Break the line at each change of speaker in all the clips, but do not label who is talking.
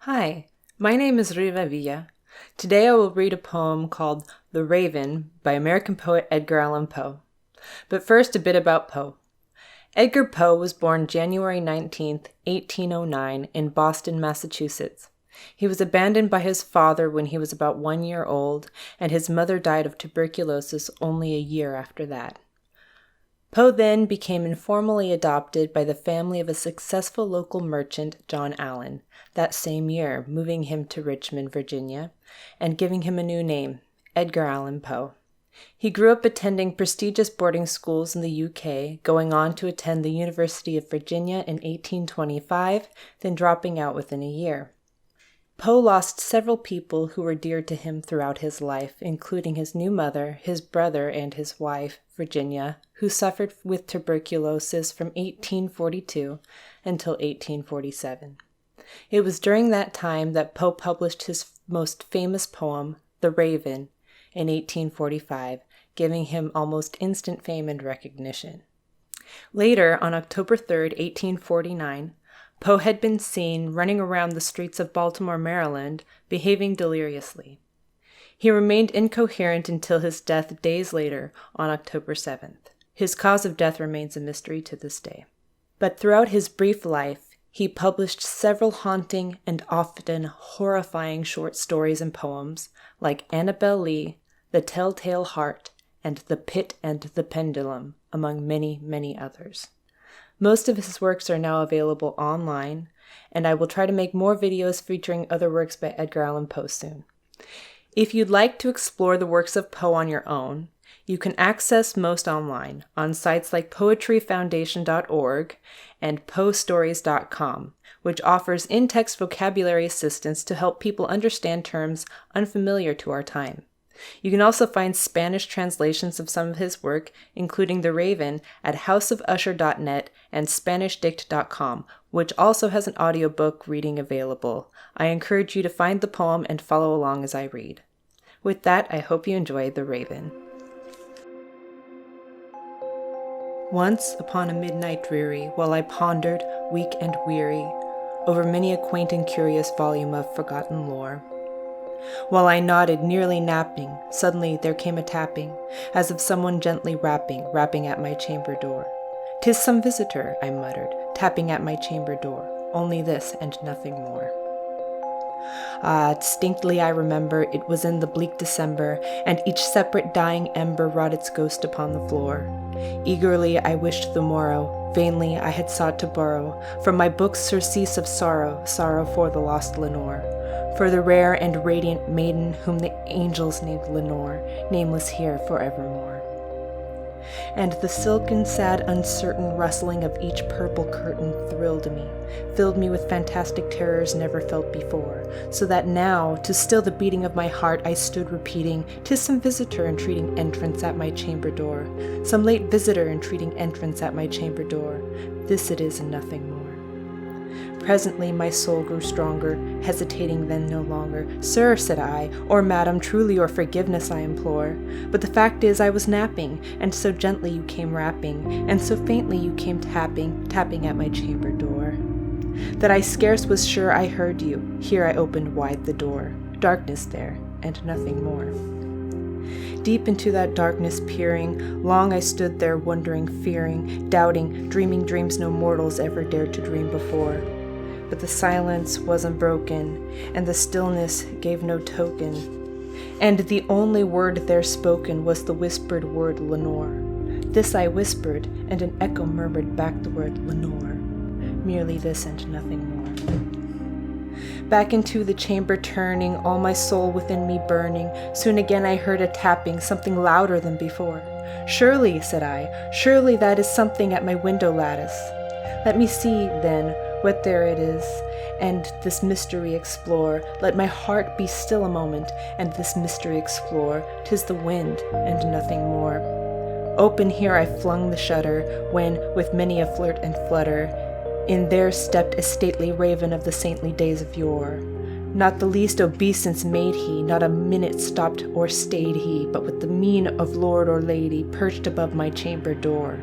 Hi, my name is Riva Villa. Today I will read a poem called The Raven by American poet Edgar Allan Poe. But first, a bit about Poe. Edgar Poe was born January 19th, 1809 in Boston, Massachusetts. He was abandoned by his father when he was about 1 year old, and his mother died of tuberculosis only a year after that. Poe then became informally adopted by the family of a successful local merchant, John Allan, that same year, moving him to Richmond, Virginia, and giving him a new name, Edgar Allan Poe. He grew up attending prestigious boarding schools in the UK, going on to attend the University of Virginia in 1825, then dropping out within a year. Poe lost several people who were dear to him throughout his life, including his new mother, his brother, and his wife, Virginia, who suffered with tuberculosis from 1842 until 1847. It was during that time that Poe published his most famous poem, The Raven, in 1845, giving him almost instant fame and recognition. Later, on October 3, 1849, Poe had been seen running around the streets of Baltimore, Maryland, behaving deliriously. He remained incoherent until his death days later, on October 7th. His cause of death remains a mystery to this day. But throughout his brief life, he published several haunting and often horrifying short stories and poems, like Annabel Lee, The Telltale Heart, and The Pit and the Pendulum, among many, many others. Most of his works are now available online, and I will try to make more videos featuring other works by Edgar Allan Poe soon. If you'd like to explore the works of Poe on your own, you can access most online on sites like poetryfoundation.org and poestories.com, which offers in-text vocabulary assistance to help people understand terms unfamiliar to our time. You can also find Spanish translations of some of his work, including The Raven, at houseofusher.net and SpanishDict.com, which also has an audiobook reading available. I encourage you to find the poem and follow along as I read. With that, I hope you enjoy The Raven. Once upon a midnight dreary, while I pondered, weak and weary, over many a quaint and curious volume of forgotten lore, while I nodded, nearly napping, suddenly there came a tapping, as of someone gently rapping at my chamber door. "'Tis some visitor," I muttered, tapping at my chamber door, only this and nothing more. Distinctly I remember, it was in the bleak December, and each separate dying ember wrought its ghost upon the floor. Eagerly I wished the morrow, vainly I had sought to borrow from my books surcease of sorrow for the lost Lenore, for the rare and radiant maiden whom the angels named Lenore, nameless here forevermore. And the silken, sad, uncertain rustling of each purple curtain thrilled me, filled me with fantastic terrors never felt before, so that now, to still the beating of my heart, I stood repeating, "'Tis some visitor entreating entrance at my chamber door, some late visitor entreating entrance at my chamber door. This it is and nothing more." Presently my soul grew stronger, hesitating then no longer. "Sir," said I, "or madam, truly your forgiveness I implore. But the fact is I was napping, and so gently you came rapping, and so faintly you came tapping at my chamber door, that I scarce was sure I heard you. Here I opened wide the door. Darkness there, and nothing more." Deep into that darkness peering, long I stood there wondering, fearing, doubting, dreaming dreams no mortals ever dared to dream before. But the silence was unbroken, and the stillness gave no token, and the only word there spoken was the whispered word Lenore. This I whispered, and an echo murmured back the word Lenore. Merely this and nothing more. Back into the chamber turning, all my soul within me burning, soon again I heard a tapping, something louder than before. "Surely," said I, "surely that is something at my window lattice. Let me see, then, what there it is, and this mystery explore. Let my heart be still a moment, and this mystery explore. 'Tis the wind, and nothing more." Open here I flung the shutter, when, with many a flirt and flutter, in there stepped a stately raven of the saintly days of yore. Not the least obeisance made he, not a minute stopped or stayed he, but with the mien of lord or lady, perched above my chamber door,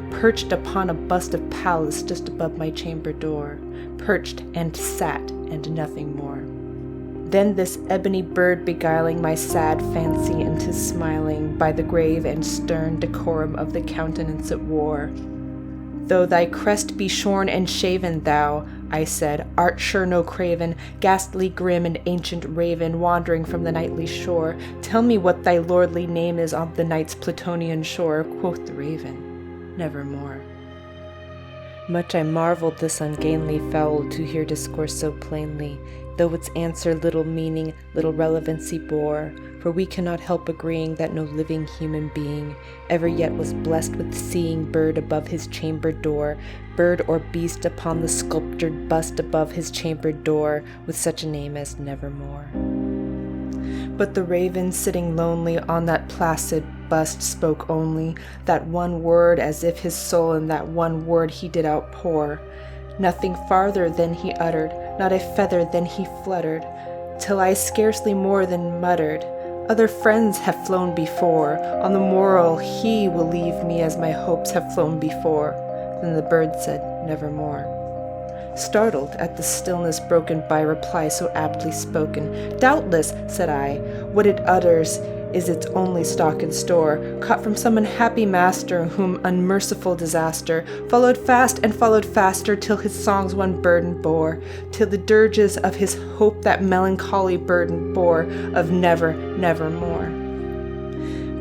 perched upon a bust of Pallas just above my chamber door, perched and sat and nothing more. Then this ebony bird beguiling my sad fancy into smiling by the grave and stern decorum of the countenance it wore. Though thy crest be shorn and shaven, thou, I said, art sure no craven, ghastly grim and ancient raven, wandering from the nightly shore. Tell me what thy lordly name is on the night's Plutonian shore. Quoth the raven, nevermore. Much I marveled this ungainly fowl to hear discourse so plainly, though its answer little meaning, little relevancy bore, for we cannot help agreeing that no living human being ever yet was blessed with seeing bird above his chamber door, bird or beast upon the sculptured bust above his chamber door, with such a name as Nevermore. But the raven sitting lonely on that placid bust spoke only that one word, as if his soul in that one word he did outpour. Nothing farther than he uttered, not a feather than he fluttered, till I scarcely more than muttered, other friends have flown before, on the morrow he will leave me as my hopes have flown before. Then the bird said, nevermore. Startled at the stillness broken by reply so aptly spoken, doubtless, said I, what it utters is its only stock and store, caught from some unhappy master whom unmerciful disaster followed fast and followed faster, till his songs one burden bore, till the dirges of his hope that melancholy burden bore of never, nevermore.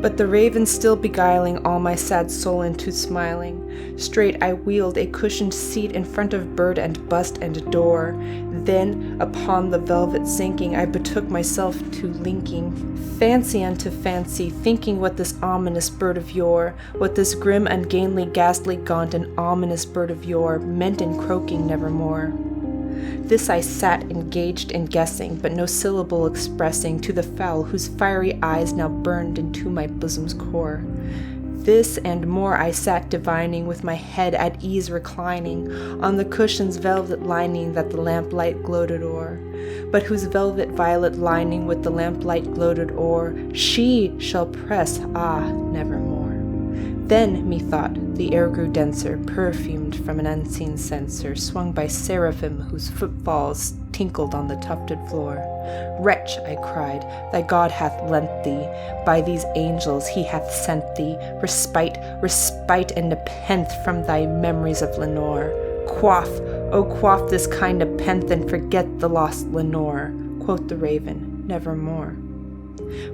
But the raven still beguiling all my sad soul into smiling, straight I wheeled a cushioned seat in front of bird and bust and door. Then upon the velvet sinking I betook myself to linking fancy unto fancy, thinking what this ominous bird of yore, what this grim, ungainly, ghastly, gaunt, and ominous bird of yore meant in croaking nevermore. This I sat engaged in guessing, but no syllable expressing to the fowl whose fiery eyes now burned into my bosom's core. This and more I sat divining, with my head at ease reclining on the cushion's velvet lining that the lamplight gloated o'er, but whose velvet violet lining with the lamplight gloated o'er she shall press, nevermore. Then, methought, the air grew denser, perfumed from an unseen censer, swung by seraphim whose footfalls tinkled on the tufted floor. Wretch, I cried, thy God hath lent thee, by these angels he hath sent thee, respite, respite and nepenthe from thy memories of Lenore. Quaff, O quaff this kind nepenthe, and forget the lost Lenore. Quoth the raven, nevermore.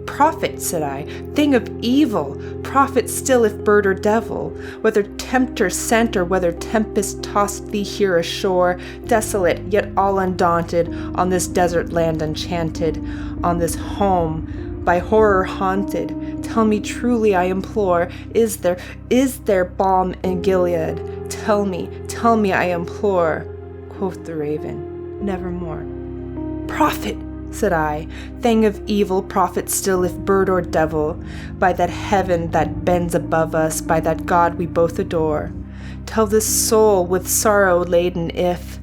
Prophet, said I, thing of evil, prophet still if bird or devil, whether tempter sent or whether tempest tossed thee here ashore, desolate yet all undaunted, on this desert land enchanted, on this home by horror haunted. Tell me truly, I implore, is there balm in Gilead? Tell me, I implore. Quoth the raven, nevermore. Prophet, said I, thing of evil, prophet still if bird or devil, by that heaven that bends above us, by that God we both adore. Tell this soul with sorrow laden if,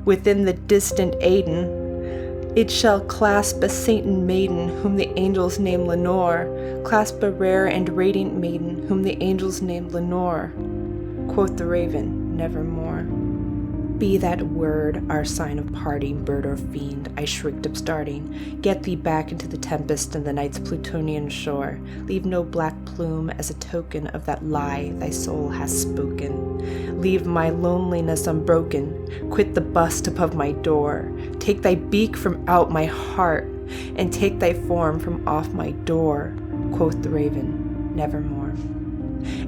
within the distant Aidenn, it shall clasp a sainted maiden whom the angels name Lenore, clasp a rare and radiant maiden whom the angels name Lenore. Quoth the raven, nevermore. Be that word our sign of parting, bird or fiend, I shrieked upstarting. Get thee back into the tempest and the night's Plutonian shore. Leave no black plume as a token of that lie thy soul has spoken. Leave my loneliness unbroken. Quit the bust above my door. Take thy beak from out my heart, and take thy form from off my door. Quoth the raven, nevermore.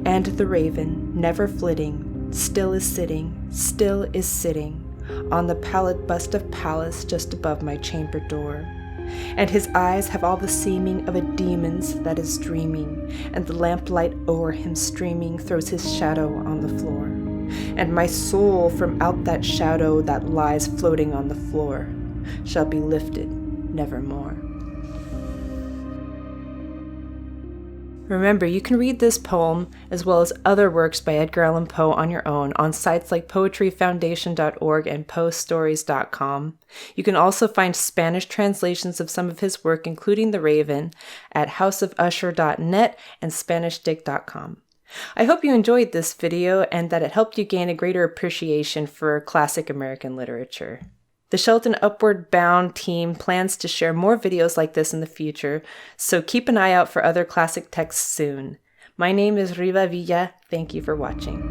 And the raven, never flitting, still is sitting on the pallid bust of Pallas just above my chamber door. And his eyes have all the seeming of a demon's that is dreaming, and the lamplight o'er him streaming throws his shadow on the floor. And my soul from out that shadow that lies floating on the floor shall be lifted nevermore. Remember, you can read this poem, as well as other works by Edgar Allan Poe on your own, on sites like poetryfoundation.org and poestories.com. You can also find Spanish translations of some of his work, including The Raven, at houseofusher.net and SpanishDick.com. I hope you enjoyed this video and that it helped you gain a greater appreciation for classic American literature. The Shelton Upward Bound team plans to share more videos like this in the future, so keep an eye out for other classic texts soon. My name is Riva Villa. Thank you for watching.